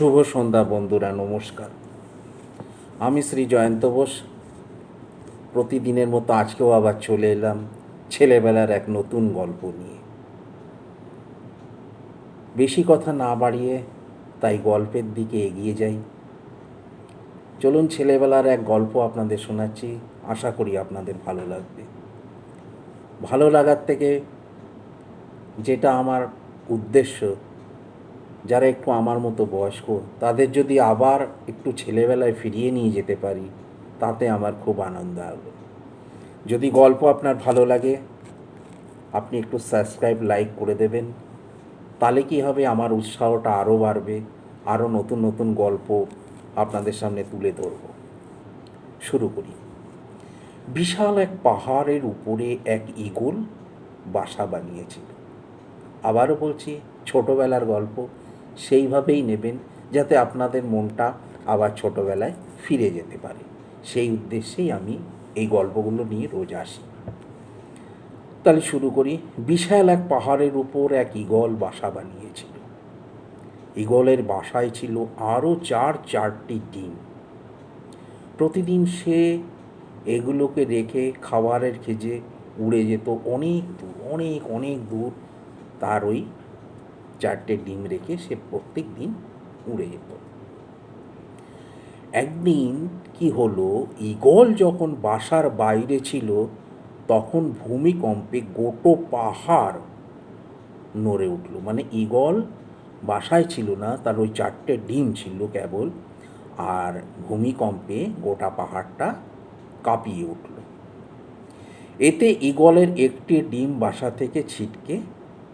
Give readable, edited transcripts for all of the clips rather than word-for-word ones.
শুভ সন্ধ্যা বন্ধুরা, নমস্কার। আমি শ্রী জয়ন্ত বোস। প্রতিদিনের মতো আজকেও আবার চলে এলাম ছেলেবেলার এক নতুন গল্প নিয়ে। বেশি কথা না বাড়িয়ে তাই গল্পের দিকে এগিয়ে যাই। চলুন, ছেলেবেলার এক গল্প আপনাদের শোনাচ্ছি। আশা করি আপনাদের ভালো লাগবে। ভালো লাগার থেকে যেটা আমার উদ্দেশ্য, যারা একটু আমার মতো বয়স্ক তাদের যদি আবার একটু ছেলেবেলায় ফিরিয়ে নিয়ে যেতে পারি, তাতে আমার খুব আনন্দ হবে। যদি গল্প আপনার ভালো লাগে, আপনি একটু সাবস্ক্রাইব, লাইক করে দেবেন। তাহলে কি হবে, আমার উৎসাহটা আরও বাড়বে, আরও নতুন নতুন গল্প আপনাদের সামনে তুলে ধরব। শুরু করি। বিশাল এক পাহাড়ের উপরে এক ঈগল বাসা বানিয়েছিল। আবারও বলছি, ছোটোবেলার গল্প, সেইভাবেই নেবেন যাতে আপনাদের মনটা আবার ছোটোবেলায় ফিরে যেতে পারে। সেই উদ্দেশ্যেই আমি এই গল্পগুলো নিয়ে রোজ আসি। তাহলে শুরু করি। বিশাল এক পাহাড়ের উপর এক ঈগল বাসা বানিয়েছিল। ঈগলের বাসায় ছিল আরও চারটি ডিম। প্রতিদিন সে এগুলোকে রেখে খাবারের খেজে উড়ে যেত অনেক দূর, অনেক অনেক দূর। তার ওই 4টে ডিম রেখে সে প্রত্যেক দিন উড়ে যেত। একদিন কি হলো, ঈগল যখন বাসার বাইরে ছিল তখন ভূমিকম্পে গোটা পাহাড় নড়ে উঠল। মানে ঈগল বাসায় ছিল না, তার ওই 4টে ডিম ছিল কেবল, আর ভূমিকম্পে গোটা পাহাড়টা কাঁপিয়ে উঠল। এতে ঈগলের একটি ডিম বাসা থেকে ছিটকে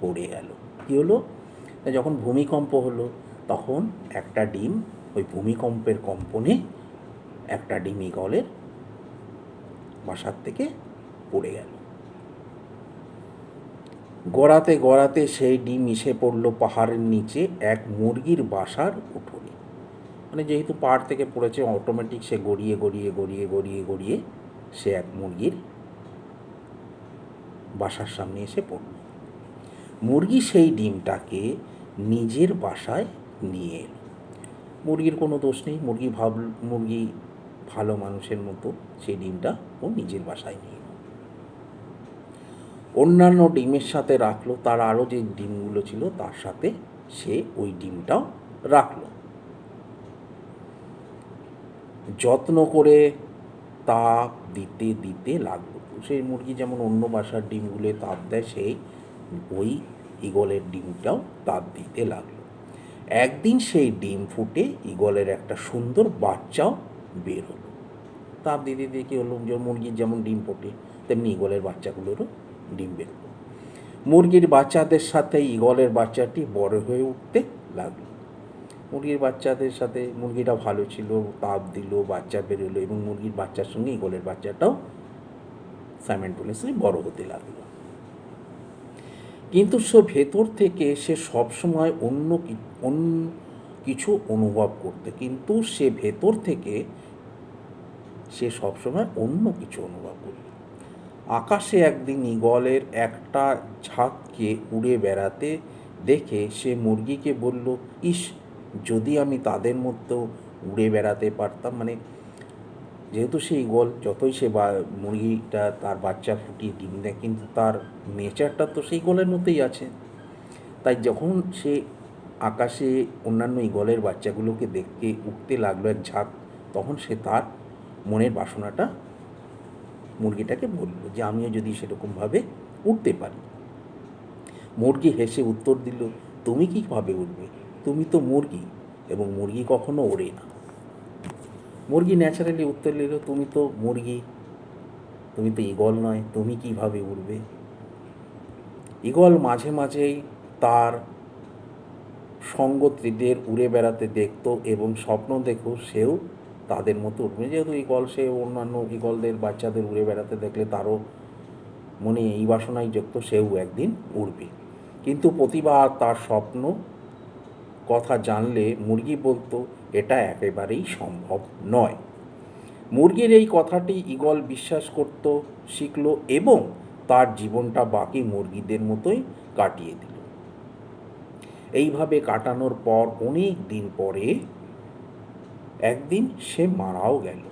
পড়ে গেল। কী হলো, যখন ভূমিকম্প হলো তখন একটা ডিম, ওই ভূমিকম্পের কম্পনে একটা ডিম ঈগলের বাসার থেকে পড়ে গেল। গড়াতে গড়াতে সেই ডিম মিশে পড়ল পাহাড়ের নিচে এক মুরগির বাসার উঠোনে। মানে যেহেতু পাহাড় থেকে পড়েছে, অটোমেটিক সে গড়িয়ে গড়িয়ে গড়িয়ে গড়িয়ে গড়িয়ে সে এক মুরগির বাসার সামনে এসে পড়ল। মুরগি সেই ডিমটাকে নিজের বাসায় নিয়ে এলো। মুরগির কোনো দোষ নেই, মুরগি ভালো মানুষের মতো সেই ডিমটা ও নিজের বাসায় নিয়ে এলো। অন্যান্য ডিমের সাথে রাখলো, তার আরও যে ডিমগুলো ছিল তার সাথে সে ওই ডিমটাও রাখলো। যত্ন করে তাপ দিতে দিতে লাগলো। সেই মুরগি যেমন অন্য বাসার ডিমগুলো তাপ দেয়, সেই ওই ঈগলের ডিমটাও তাপ দিতে লাগলো। একদিন সেই ডিম ফুটে ঈগলের একটা সুন্দর বাচ্চাও বের হলো। তাপ দিতে দিতে কী হলো, যে মুরগির যেমন ডিম ফোটে তেমনি ঈগলের বাচ্চাগুলোরও ডিম বের হলো। মুরগির বাচ্চাদের সাথে ঈগলের বাচ্চাটি বড় হয়ে উঠতে লাগলো। মুরগির বাচ্চাদের সাথে মুরগিটা ভালো ছিল, তাপ দিল, বাচ্চা বেরোলো, এবং মুরগির বাচ্চার সঙ্গে ঈগলের বাচ্চাটাও সাইমেন্টানেয়াসলি বড় হতে লাগলো। কিন্তু সে ভেতর থেকে সে সবসময় অন্য কিছু অনুভব করতে, কিন্তু সে ভেতর থেকে সে সবসময় অন্য কিছু অনুভব করত। আকাশে একদিন ঈগলের একটা ঝাঁককে উড়ে বেড়াতে দেখে সে মুরগিকে বলল, ইস, যদি আমি তাদের মধ্যেও উড়ে বেড়াতে পারতাম। মানে যেহেতু সে ঈগল, যতই সে মুরগিটা তার বাচ্চা ফুটিয়ে ডিম দেয়, কিন্তু তার নেচারটা তো সেই ঈগলের মতোই আছে। তাই যখন সে আকাশে অন্যান্য ঈগলের বাচ্চাগুলোকে দেখতে উঠতে লাগলো এক ঝাঁক, তখন সে তার মনের বাসনাটা মুরগিটাকে বলল যে আমিও যদি সেরকমভাবে উঠতে পারি। মুরগি হেসে উত্তর দিল, তুমি কীভাবে উঠবে? তুমি তো মুরগি, এবং মুরগি কখনো ওড়ে না। মুরগি ন্যাচারালি উত্তর দিল, তুমি তো মুরগি, তুমি তো ঈগল নয়, তুমি কীভাবে উড়বে? ঈগল মাঝে মাঝেই তার সঙ্গত্রীদের উড়ে বেড়াতে দেখত এবং স্বপ্ন দেখো সেও তাদের মতো উঠবে। যেহেতু ঈগল, সে অন্যান্য ঈগলদের বাচ্চাদের উড়ে বেড়াতে দেখলে তারও মনে এই বাসনাই যুক্ত, সেও একদিন উড়বে। কিন্তু প্রতিবার তার স্বপ্ন কথা জানলে মুরগি বলতো এটা একেবারেই সম্ভব নয়। মুরগির এই কথাটি ঈগল বিশ্বাস করত শিখল এবং তার জীবনটা বাকি মুরগিদের মতোই কাটিয়ে দিল। এইভাবে কাটানোর পর অনেক দিন পরে একদিন সে মারাও গেল।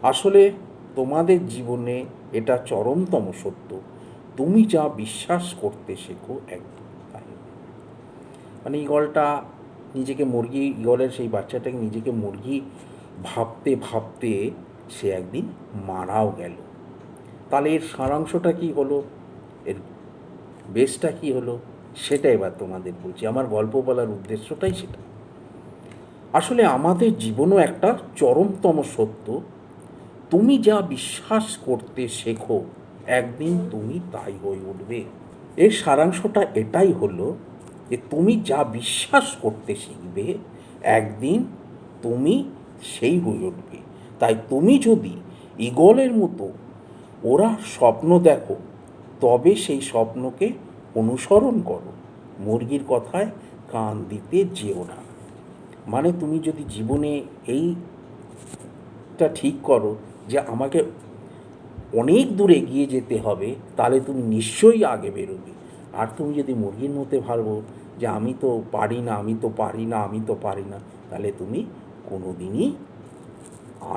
আসলে তোমাদের জীবনে এটা চরমতম সত্য, তুমি যা বিশ্বাস করতে শেখো একদম তাই। মানে ঈগলটা নিজেকে মুরগি, ঈগলের সেই বাচ্চাটাকে নিজেকে মুরগি ভাবতে ভাবতে সে একদিন মারাও গেল। তাহলে এর সারাংশটা কী হলো, এর বেসটা কী হলো, সেটা এবার তোমাদের বলছি। আমার গল্প বলার উদ্দেশ্যটাই সেটা। আসলে আমাদের জীবনও একটা চরমতম সত্য, তুমি যা বিশ্বাস করতে শেখো একদিন তুমি তাই হয়ে উঠবে। এর সারাংশটা এটাই হলো যে তুমি যা বিশ্বাস করতে শিখবে একদিন তুমি সেই হয়ে উঠবে। তাই তুমি যদি ঈগলের মতো ওরা স্বপ্ন দেখো তবে সেই স্বপ্নকে অনুসরণ করো, মুরগির কথায় কান দিতে যেও না। মানে তুমি যদি জীবনে এইটা ঠিক করো যে আমাকে অনেক দূর এগিয়ে যেতে হবে, তাহলে তুমি নিশ্চয়ই আগে বেরোবে। আর তুমি যদি মুরগির মধ্যে ভাবো যে আমি তো পারি না, আমি তো পারি না, আমি তো পারি না, তাহলে তুমি কোনো দিনই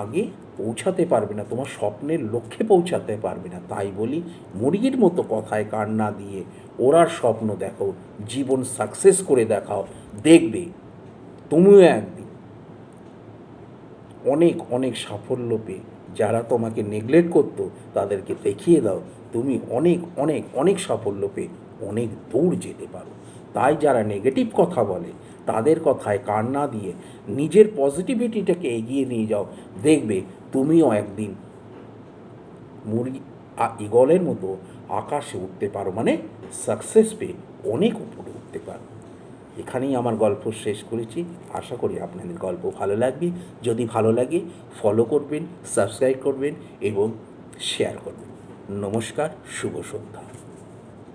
আগে পৌঁছাতে পারবে না, তোমার স্বপ্নের লক্ষ্যে পৌঁছাতে পারবে না। তাই বলি, মুরগির মতো কথায় কান না দিয়ে ওরার স্বপ্ন দেখো, জীবন সাকসেস করে দেখাও, দেখবে তুমিও একদিন অনেক অনেক সাফল্য পেয়ে যারা তোমাকে নেগলেক্ট করতো তাদেরকে দেখিয়ে দাও তুমি অনেক অনেক অনেক সাফল্য পেয়ে অনেক দূর যেতে পারো। তাই যারা নেগেটিভ কথা বলে তাদের কথায় কান না দিয়ে নিজের পজিটিভিটিটাকে এগিয়ে নিয়ে যাও, দেখবে তুমিও একদিন মুরগি ঈগলের মতো আকাশে উঠতে পারো, মানে সাকসেস পেয়ে অনেক উপরে উঠতে পারো। এখানেই আমার গল্প শেষ করেছি। আশা করি আপনাদের গল্প ভালো লাগবে। যদি ভালো লাগে ফলো করবেন, সাবস্ক্রাইব করবেন এবং শেয়ার করবেন। নমস্কার, শুভ সন্ধ্যা।